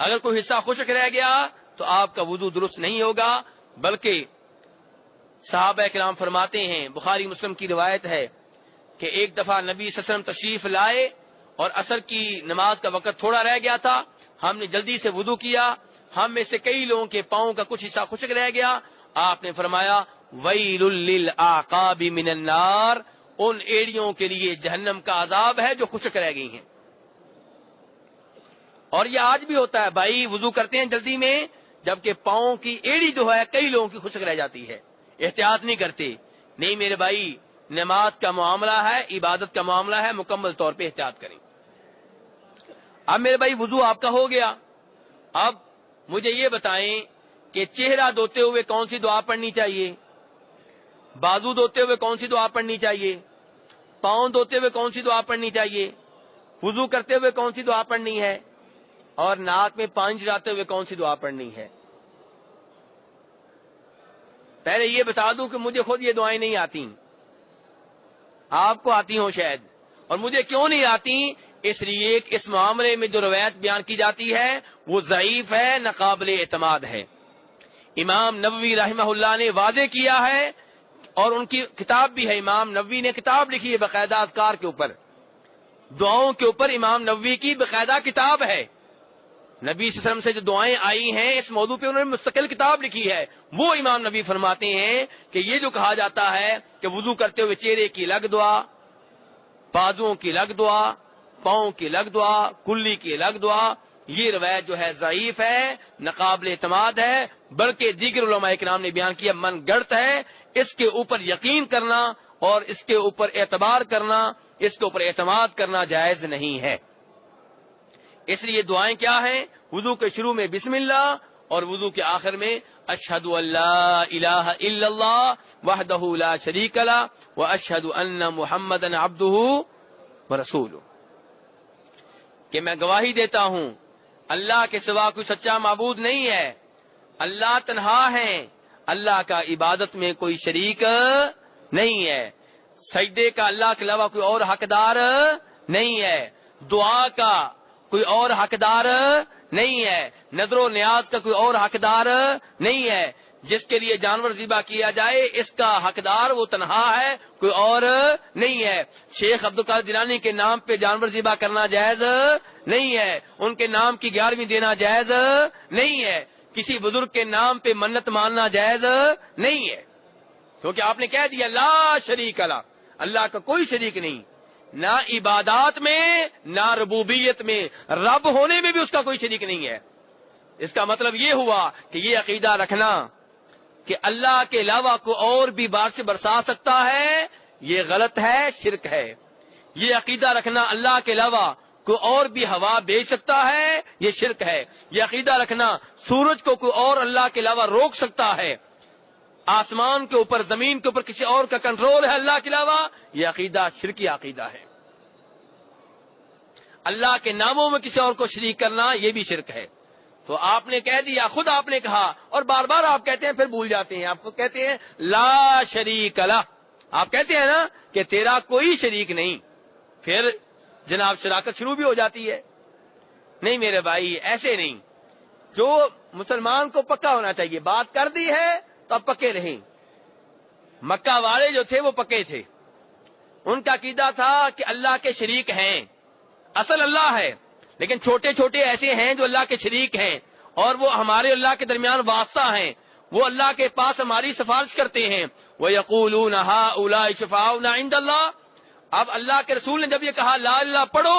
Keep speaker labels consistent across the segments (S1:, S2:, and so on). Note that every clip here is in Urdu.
S1: اگر کوئی حصہ خشک رہ گیا تو آپ کا وضو درست نہیں ہوگا، بلکہ صحابہ کرام فرماتے ہیں، بخاری مسلم کی روایت ہے کہ ایک دفعہ نبی صلی اللہ علیہ وسلم تشریف لائے اور عصر کی نماز کا وقت تھوڑا رہ گیا تھا، ہم نے جلدی سے وضو کیا، ہم میں سے کئی لوگوں کے پاؤں کا کچھ حصہ خشک رہ گیا، آپ نے فرمایا ویل للعقاب من النار، ان ایڑیوں کے لیے جہنم کا عذاب ہے جو خشک رہ گئی ہیں۔ اور یہ آج بھی ہوتا ہے، بھائی وضو کرتے ہیں جلدی میں، جبکہ پاؤں کی ایڑی جو ہے کئی لوگوں کی خشک رہ جاتی ہے، احتیاط نہیں کرتے۔ نہیں میرے بھائی، نماز کا معاملہ ہے، عبادت کا معاملہ ہے، مکمل طور پہ احتیاط کریں۔ اب میرے بھائی وضو آپ کا ہو گیا، اب مجھے یہ بتائیں کہ چہرہ دھوتے ہوئے کون سی دعا پڑھنی چاہیے، بازو دھوتے ہوئے کون سی دعا پڑھنی چاہیے، پاؤں دھوتے ہوئے کون سی دعا پڑھنی چاہیے، وضو کرتے ہوئے کون سی دعا پڑھنی ہے، اور ناک میں پانی چڑھاتے ہوئے کون سی دعا پڑھنی ہے؟ پہلے یہ بتا دوں کہ مجھے خود یہ دعائیں نہیں آتی، آپ کو آتی ہوں شاید، اور مجھے کیوں نہیں آتی؟ اس لیے کہ اس معاملے میں جو روایت بیان کی جاتی ہے وہ ضعیف ہے، ناقابل اعتماد ہے۔ امام نووی رحمہ اللہ نے واضح کیا ہے، اور ان کی کتاب بھی ہے، امام نووی نے کتاب لکھی ہے باقاعدہ اذکار کے اوپر، دعاؤں کے اوپر امام نووی کی باقاعدہ کتاب ہے۔ نبی صلی اللہ علیہ وسلم سے جو دعائیں آئی ہیں اس موضوع پہ انہوں نے مستقل کتاب لکھی ہے، وہ امام نبی فرماتے ہیں کہ یہ جو کہا جاتا ہے کہ وضو کرتے ہوئے چہرے کی الگ دعا، بازوؤں کی الگ دعا، پاؤں کی الگ دعا، کلی کی الگ دعا، یہ روایت جو ہے ضعیف ہے، ناقابل اعتماد ہے، بلکہ دیگر علماء کرام نے بیان کیا من گڑت ہے، اس کے اوپر یقین کرنا اور اس کے اوپر اعتبار کرنا، اس کے اوپر اعتماد کرنا جائز نہیں ہے۔ اس لیے دعائیں کیا ہیں؟ وضو کے شروع میں بسم اللہ، اور وضو کے آخر میں اشہد ان لا الہ الا اللہ وحدہ لا شریک لہ واشہد ان محمدا عبدہ ورسولہ، کہ میں گواہی دیتا ہوں اللہ کے سوا کوئی سچا معبود نہیں ہے، اللہ تنہا ہے، اللہ کا عبادت میں کوئی شریک نہیں ہے، سجدے کا اللہ کے علاوہ کوئی اور حقدار نہیں ہے، دعا کا کوئی اور حقدار نہیں ہے، نظر و نیاز کا کوئی اور حقدار نہیں ہے، جس کے لیے جانور ذبح کیا جائے اس کا حقدار وہ تنہا ہے، کوئی اور نہیں ہے، شیخ عبدالقادر جیلانی کے نام پہ جانور ذبح کرنا جائز نہیں ہے، ان کے نام کی 11ویں دینا جائز نہیں ہے، کسی بزرگ کے نام پہ منت ماننا جائز نہیں ہے، کیونکہ آپ نے کہہ دیا لا شریک لہ، اللہ کا کوئی شریک نہیں، نہ عبادات میں نہ ربوبیت میں، رب ہونے میں بھی اس کا کوئی شریک نہیں ہے۔ اس کا مطلب یہ ہوا کہ یہ عقیدہ رکھنا کہ اللہ کے علاوہ کوئی اور بھی بارش برسا سکتا ہے، یہ غلط ہے، شرک ہے۔ یہ عقیدہ رکھنا اللہ کے علاوہ کوئی اور بھی ہوا بھیج سکتا ہے، یہ شرک ہے۔ یہ عقیدہ رکھنا سورج کو کوئی اور اللہ کے علاوہ روک سکتا ہے، آسمان کے اوپر زمین کے اوپر کسی اور کا کنٹرول ہے اللہ کے علاوہ، یہ عقیدہ شرکی عقیدہ ہے۔ اللہ کے ناموں میں کسی اور کو شریک کرنا یہ بھی شرک ہے۔ تو آپ نے کہہ دیا، خود آپ نے کہا، اور بار بار آپ کہتے ہیں پھر بھول جاتے ہیں، آپ کہتے ہیں لا شریک لہ، آپ کہتے ہیں نا کہ تیرا کوئی شریک نہیں، پھر جناب شراکت شروع بھی ہو جاتی ہے۔ نہیں میرے بھائی ایسے نہیں، جو مسلمان کو پکا ہونا چاہیے، بات کر دی ہے تو اب پکے رہیں۔ مکہ والے جو تھے وہ پکے تھے، ان کا عقیدہ تھا کہ اللہ کے شریک ہیں، اصل اللہ ہے، لیکن چھوٹے چھوٹے ایسے ہیں جو اللہ کے شریک ہیں، اور وہ ہمارے اللہ کے درمیان واسطہ ہیں، وہ اللہ کے پاس ہماری سفارش کرتے ہیں۔ وَيَقُولُونَ هَؤُلَاءِ شُفَعَاؤُنَا عِندَ اللَّهِ، اب اللہ کے رسول نے جب یہ کہا لا الہ پڑھو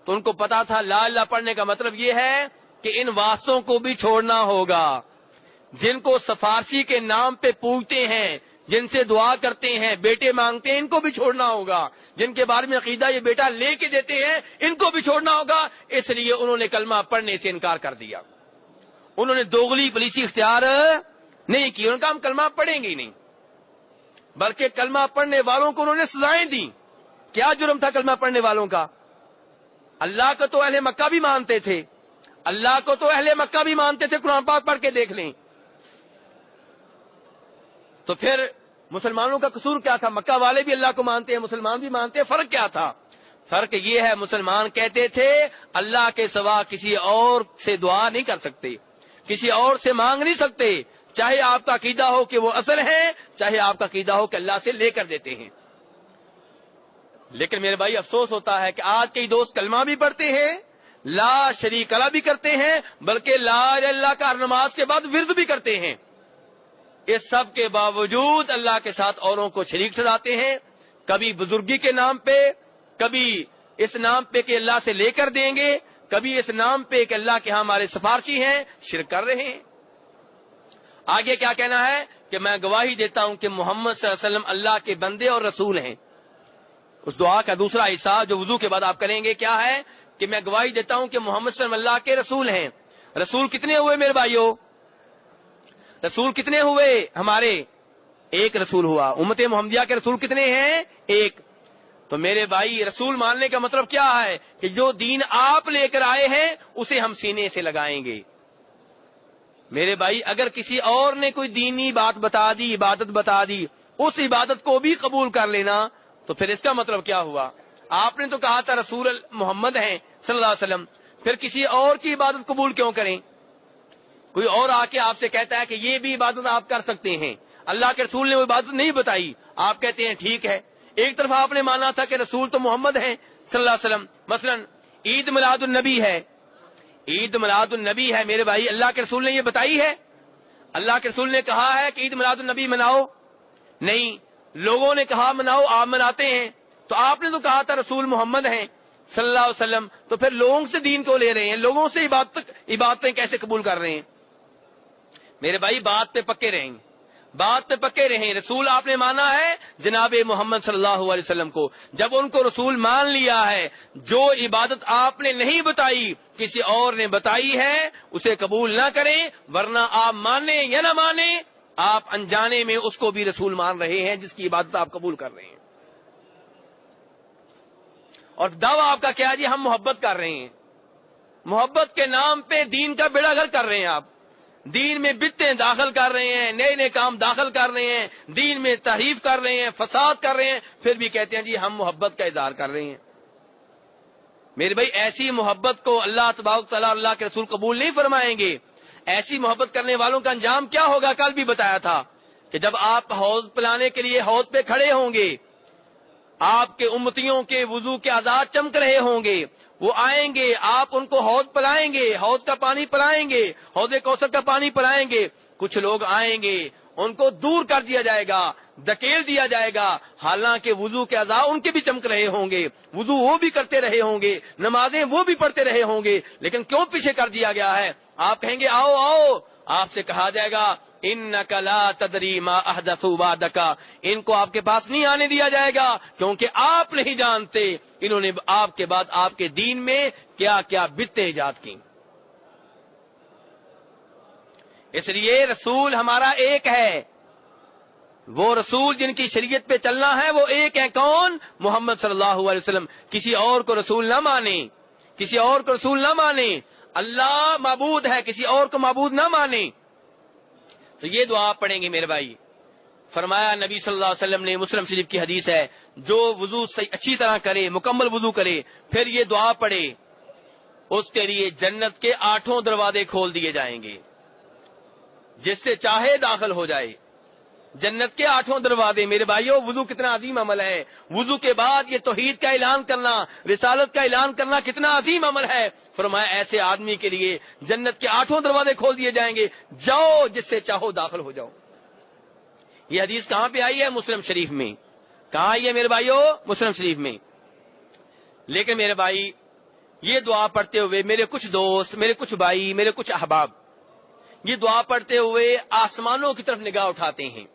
S1: تو ان کو پتا تھا لا الہ پڑھنے کا مطلب یہ ہے کہ ان واسطوں کو بھی چھوڑنا ہوگا، جن کو سفارشی کے نام پہ پوجتے ہیں، جن سے دعا کرتے ہیں، بیٹے مانگتے ہیں، ان کو بھی چھوڑنا ہوگا، جن کے بارے میں عقیدہ یہ بیٹا لے کے دیتے ہیں، ان کو بھی چھوڑنا ہوگا۔ اس لیے انہوں نے کلمہ پڑھنے سے انکار کر دیا، انہوں نے دوغلی پالیسی اختیار نہیں کی، انہوں نے کہا ہم کلمہ پڑھیں گے ہی نہیں، بلکہ کلمہ پڑھنے والوں کو انہوں نے سزائیں دی۔ کیا جرم تھا کلمہ پڑھنے والوں کا؟ اللہ کو تو اہل مکہ بھی مانتے تھے، اللہ کو تو اہل مکہ بھی مانتے تھے، قرآن پاک پڑھ کے دیکھ لیں۔ تو پھر مسلمانوں کا قصور کیا تھا؟ مکہ والے بھی اللہ کو مانتے ہیں، مسلمان بھی مانتے ہیں، فرق کیا تھا؟ فرق یہ ہے مسلمان کہتے تھے اللہ کے سوا کسی اور سے دعا نہیں کر سکتے, کسی اور سے مانگ نہیں سکتے, چاہے آپ کا عقیدہ ہو کہ وہ اصل ہے, چاہے آپ کا عقیدہ ہو کہ اللہ سے لے کر دیتے ہیں. لیکن میرے بھائی افسوس ہوتا ہے کہ آج کئی دوست کلمہ بھی پڑھتے ہیں, لا شریک اللہ بھی کرتے ہیں, بلکہ لا الہ الا اللہ کا ہر نماز کے بعد ورد بھی کرتے ہیں. اس سب کے باوجود اللہ کے ساتھ اوروں کو شریک ٹھہراتے ہیں, کبھی بزرگی کے نام پہ, کبھی اس نام پہ کہ اللہ سے لے کر دیں گے, کبھی اس نام پہ کہ اللہ کے ہاں ہمارے سفارشی ہیں, شرک کر رہے ہیں. آگے کیا کہنا ہے کہ میں گواہی دیتا ہوں کہ محمد صلی اللہ علیہ وسلم اللہ کے بندے اور رسول ہیں. اس دعا کا دوسرا حصہ جو وضو کے بعد آپ کریں گے کیا ہے کہ میں گواہی دیتا ہوں کہ محمد صلی اللہ علیہ وسلم اللہ کے رسول ہیں. رسول کتنے ہوئے میرے بھائیوں؟ رسول کتنے ہوئے ہمارے؟ ایک رسول ہوا. امت محمدیہ کے رسول کتنے ہیں؟ ایک. تو میرے بھائی رسول ماننے کا مطلب کیا ہے کہ جو دین آپ لے کر آئے ہیں اسے ہم سینے سے لگائیں گے. میرے بھائی اگر کسی اور نے کوئی دینی بات بتا دی, عبادت بتا دی, اس عبادت کو بھی قبول کر لینا, تو پھر اس کا مطلب کیا ہوا؟ آپ نے تو کہا تھا رسول محمد ہیں صلی اللہ علیہ وسلم, پھر کسی اور کی عبادت قبول کیوں کریں؟ کوئی اور آ کے آپ سے کہتا ہے کہ یہ بھی عبادت آپ کر سکتے ہیں, اللہ کے رسول نے وہ عبادت نہیں بتائی, آپ کہتے ہیں ٹھیک ہے. ایک طرف آپ نے مانا تھا کہ رسول تو محمد ہیں صلی اللہ علیہ وسلم. مثلا عید میلاد النبی ہے, عید میلاد النبی ہے میرے بھائی, اللہ کے رسول نے یہ بتائی ہے؟ اللہ کے رسول نے کہا ہے کہ عید میلاد النبی مناؤ؟ نہیں. لوگوں نے کہا مناؤ, آپ مناتے ہیں. تو آپ نے تو کہا تھا رسول محمد ہیں صلی اللہ علیہ وسلم, تو پھر لوگوں سے دین کو لے رہے ہیں, لوگوں سے عبادتیں کیسے قبول کر رہے ہیں؟ میرے بھائی بات پہ پکے رہیں گے, بات پہ پکے رہیں. رسول آپ نے مانا ہے جناب محمد صلی اللہ علیہ وسلم کو. جب ان کو رسول مان لیا ہے, جو عبادت آپ نے نہیں بتائی کسی اور نے بتائی ہے اسے قبول نہ کریں, ورنہ آپ مانیں یا نہ مانیں آپ انجانے میں اس کو بھی رسول مان رہے ہیں جس کی عبادت آپ قبول کر رہے ہیں. اور دعویٰ آپ کا کیا جی؟ ہم محبت کر رہے ہیں. محبت کے نام پہ دین کا بیڑا غرق کر رہے ہیں. آپ دین میں بدعتیں داخل کر رہے ہیں, نئے نئے کام داخل کر رہے ہیں, دین میں تحریف کر رہے ہیں, فساد کر رہے ہیں, پھر بھی کہتے ہیں جی ہم محبت کا اظہار کر رہے ہیں. میرے بھائی ایسی محبت کو اللہ تبارک تعالیٰ اللہ کے رسول قبول نہیں فرمائیں گے. ایسی محبت کرنے والوں کا انجام کیا ہوگا؟ کل بھی بتایا تھا کہ جب آپ حوض پلانے کے لیے حوض پہ کھڑے ہوں گے, آپ کے امتیوں کے وضو کے اعضاء چمک رہے ہوں گے, وہ آئیں گے, آپ ان کو حوض پلائیں گے, حوض کا پانی پلائیں گے, حوض کوثر کا پانی پلائیں گے. کچھ لوگ آئیں گے, ان کو دور کر دیا جائے گا, دھکیل دیا جائے گا, حالانکہ وضو کے اعضاء ان کے بھی چمک رہے ہوں گے, وضو وہ بھی کرتے رہے ہوں گے, نمازیں وہ بھی پڑھتے رہے ہوں گے, لیکن کیوں پیچھے کر دیا گیا ہے؟ آپ کہیں گے آؤ آؤ, آپ سے کہا جائے گا انک لا تدری ما احدثوا بعدک, ان کو آپ کے پاس نہیں آنے دیا جائے گا کیونکہ آپ نہیں جانتے انہوں نے آپ کے بعد آپ کے دین میں کیا کیا بدعتیں ایجاد کی. اس لیے رسول ہمارا ایک ہے, وہ رسول جن کی شریعت پہ چلنا ہے وہ ایک ہے. کون؟ محمد صلی اللہ علیہ وسلم. کسی اور کو رسول نہ مانے, کسی اور کو رسول نہ مانے. اللہ معبود ہے, کسی اور کو معبود نہ مانے. تو یہ دعا پڑھیں گے میرے بھائی. فرمایا نبی صلی اللہ علیہ وسلم نے, مسلم شریف کی حدیث ہے, جو وضو اچھی طرح کرے, مکمل وضو کرے, پھر یہ دعا پڑھے, اس کے لیے جنت کے 8 دروازے کھول دیے جائیں گے, جس سے چاہے داخل ہو جائے. جنت کے 8 دروازے. میرے بھائیوں وضو کتنا عظیم عمل ہے. وضو کے بعد یہ توحید کا اعلان کرنا, رسالت کا اعلان کرنا کتنا عظیم عمل ہے. فرمایا ایسے آدمی کے لیے جنت کے 8 دروازے کھول دیے جائیں گے, جاؤ جس سے چاہو داخل ہو جاؤ. یہ حدیث کہاں پہ آئی ہے؟ مسلم شریف میں. کہاں آئی ہے میرے بھائیوں؟ مسلم شریف میں. لیکن میرے بھائی یہ دعا پڑھتے ہوئے میرے کچھ دوست, میرے کچھ بھائی, میرے کچھ احباب یہ دعا پڑھتے ہوئے آسمانوں کی طرف نگاہ اٹھاتے ہیں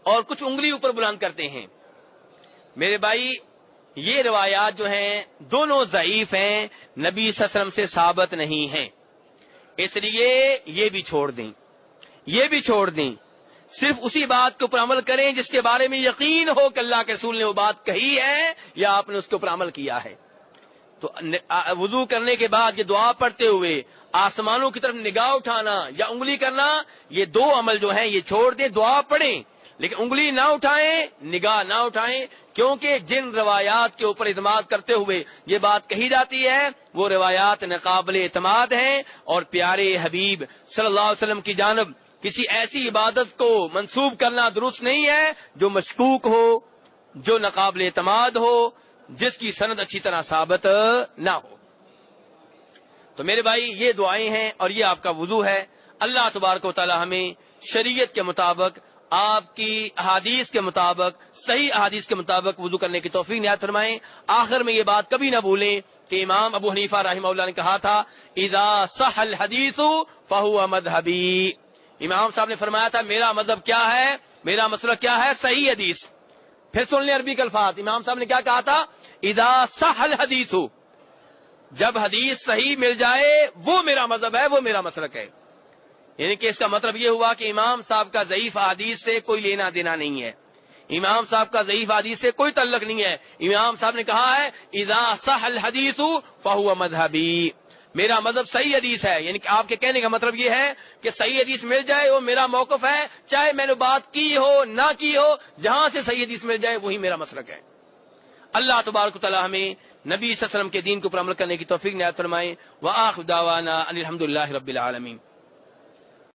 S1: اور کچھ انگلی اوپر بلند کرتے ہیں. میرے بھائی یہ روایات جو ہیں دونوں ضعیف ہیں, نبی صلی اللہ علیہ وسلم سے ثابت نہیں ہیں. اس لیے یہ بھی چھوڑ دیں, یہ بھی چھوڑ دیں. صرف اسی بات کے اوپر عمل کریں جس کے بارے میں یقین ہو کہ اللہ کے رسول نے وہ بات کہی ہے یا آپ نے اس کے اوپر عمل کیا ہے. تو وضو کرنے کے بعد یہ دعا پڑھتے ہوئے آسمانوں کی طرف نگاہ اٹھانا یا انگلی کرنا, یہ 2 عمل جو ہیں یہ چھوڑ دیں. دعا پڑھیں لیکن انگلی نہ اٹھائیں, نگاہ نہ اٹھائیں. کیونکہ جن روایات کے اوپر اعتماد کرتے ہوئے یہ بات کہی جاتی ہے وہ روایات ناقابل اعتماد ہیں، اور پیارے حبیب صلی اللہ علیہ وسلم کی جانب کسی ایسی عبادت کو منسوب کرنا درست نہیں ہے جو مشکوک ہو، جو ناقابل اعتماد ہو، جس کی سند اچھی طرح ثابت نہ ہو۔ تو میرے بھائی یہ دعائیں ہیں اور یہ آپ کا وضو ہے۔ اللہ تبارک و تعالی ہمیں شریعت کے مطابق، آپ کی احادیث کے مطابق، صحیح احادیث کے مطابق وضو کرنے کی توفیق عنایت فرمائیں۔ آخر میں یہ بات کبھی نہ بھولیں کہ امام ابو حنیفہ رحمہ اللہ نے کہا تھا اذا صح الحدیث فهو مذہبی۔ امام صاحب نے فرمایا تھا میرا مذہب کیا ہے، میرا مسلک کیا ہے؟ صحیح حدیث۔ پھر سن لیں عربی کے الفاظ، امام صاحب نے کیا کہا تھا؟ اذا صح الحدیث، جب حدیث صحیح مل جائے وہ میرا مذہب ہے، وہ میرا مسلک ہے۔ یعنی کہ اس کا مطلب یہ ہوا کہ امام صاحب کا ضعیف حدیث سے کوئی لینا دینا نہیں ہے، امام صاحب کا ضعیف حدیث سے کوئی تعلق نہیں ہے۔ امام صاحب نے کہا ہے اذا صح الحدیث فهو مذہبی، میرا مذہب صحیح حدیث ہے۔ یعنی کہ آپ کے کہنے کا مطلب یہ ہے کہ صحیح حدیث مل جائے وہ میرا موقف ہے، چاہے میں نے بات کی ہو نہ کی ہو، جہاں سے صحیح حدیث مل جائے وہی میرا مسلک ہے۔ اللہ تبارک و تعالی ہمیں نبی صلی اللہ علیہ وسلم کے دین کے اوپر عمل کرنے کی توفیق عنایت فرمائے۔ وآخر دعوانا ان الحمد للہ رب العالمین۔